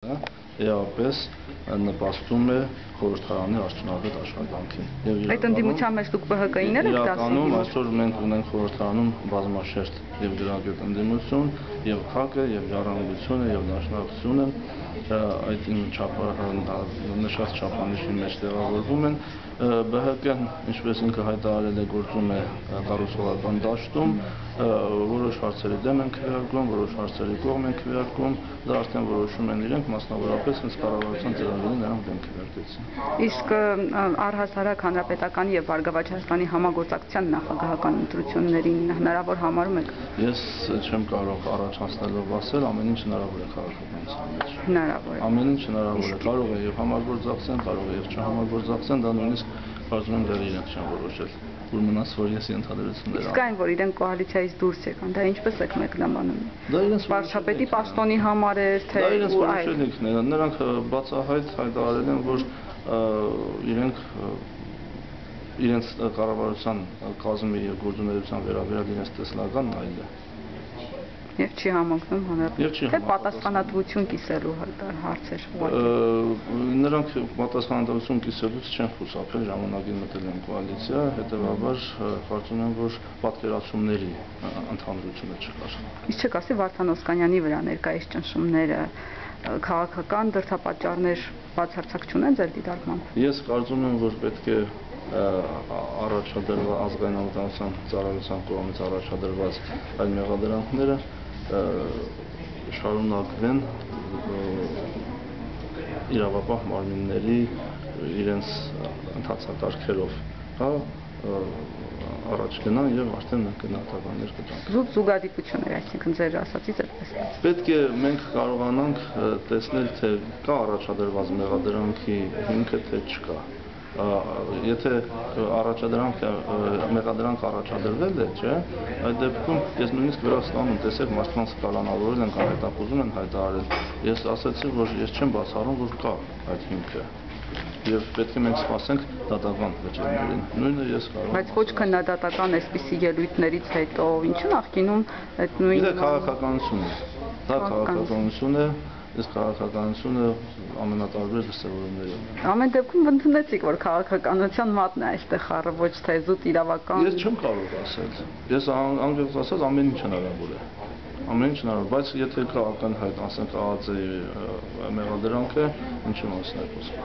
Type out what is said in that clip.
Էապես նպաստում է խորհրդարանի արդյունավետ աշխատանքին։ Այդ ընդդիմության մեջ դուք ԲՀԿ-իները իրականում այսօր մենք ունենք խորհրդարանում բազմաշերտ եւ դրագետ ընդդիմություն, եւ ՀԱԿ-ը, եւ Ժառանգությունը, եւ Դաշնակցությունը այդ նշած չափանիշի մեջ տեղավորվում են։ ԲՀԿ-ն, ինչպես ինքը հայտարարել է, գործում է կառուցողական դաշտում, որոշ հարցերի դեմ են քվեարկում, որոշ հարցերի կողմ են քվեարկում, դա արդեն որոշում են իրենք, մասնավորապես հենց կառավարության ծրագրին նրանք դեմ քվեարկեցին։ Իսկ առհասարակ Հանրապետականի եւ Բարգավաճ Հայաստանի համագործակցության նախագահական ընտրություններին հնարավոր համարում եք։ Ես չեմ կարող առաջանցնելով ասել, ամեն ինչ հնարավոր է քաղաքականության մեջ։ Հնարավոր է։ Ամեն ինչ հնարավոր է, կարող է եւ համագործակցեն, կարող է եւ չհամագործակցեն, դա նույնիսկ կարծում եմ դեռ իրենք չեն որոշել, որ մնաց որ ես ընդհանրություններ Իսկ այն, որ իրենք կոալիցիայից դուրս եկան, դա ինչպես եք մեկնաբանում։ Դա իրենց վարչապետի պաշտոնի համար է, թե դա իրենց որոշելիքն է, նրանք բացահայտ հայտարարել են, որ իրենց կառավարության կազմի եւ գործունեության վերաբերյալ իրենց տեսլականն այլ է։ Եվ չի համընկնում հանրապետության, թե պատասխանատվություն կիսելու հարցեր։ Նրանք պատասխանատվություն կիսելուց չեն խուսափել, ժամանակին մտել են կոալիցիա, հետեւաբար կարծում եմ, որ պատկերացումների ընդհանրությունը չկար։ Իսկ չեք ասի Վարդան Օսկանյանի վրա ներկայիս ճնշումները քաղաքական դրդապատճառներ բացարձակ չունեն ձեր դիտարկմամբ։ Ես կարծում եմ, որ պետք է առաջադրված ազգային անվտանգության ծառայության կողմից առաջադրված այլ մեղադրանքները շարունակվեն իրավապահ մարմինների իրենց ընթացակարգերով, առաջ գնան եւ արդեն գնահատականներ կտանք։ Զուգադիպություններ, այսինքն ձեր ասածից այդպես։ Պետք է մենք կարողանանք տեսնել, թե կա առաջադրված մեղադրանքի հիմքը, թե չկա։ Եթե մեղադրանք առաջադրվել է, չէ, այդ դեպքում ես նույնիսկ Վրաստանում տեսեք մարդկանց կալանավորել են կամ հետախուզում են հայտարարել։ Ես ասացի, որ ես չեմ բացառում, որ կա այդ հիմքը։ Եվ պետք է մենք սպասենք դատական վճիռներին։ Նույնը ես կարող եմ։ Բայց ոչ քննադատական այսպիսի ելույթներից հետո ինչու նախկինում այդ նույն քաղաքականություն է։ Դա քաղաքականություն է, իսկ քաղաքականությունը ամենատարբեր դրսևորումներով։ Ամեն դեպքում ընդունեցիք, որ քաղաքականության մատն է այստեղ խառը, ոչ թե զուտ իրավական։ Ես չեմ կարող ասել։ Ես անգամ ասած ամեն ինչ հնարավոր է։ Ամեն ինչ հնարավոր, բայց եթե կա ակնհայտ, ասենք ԱԱԾ-ի մեղադրանքը, ինչի մասն է խոսքը։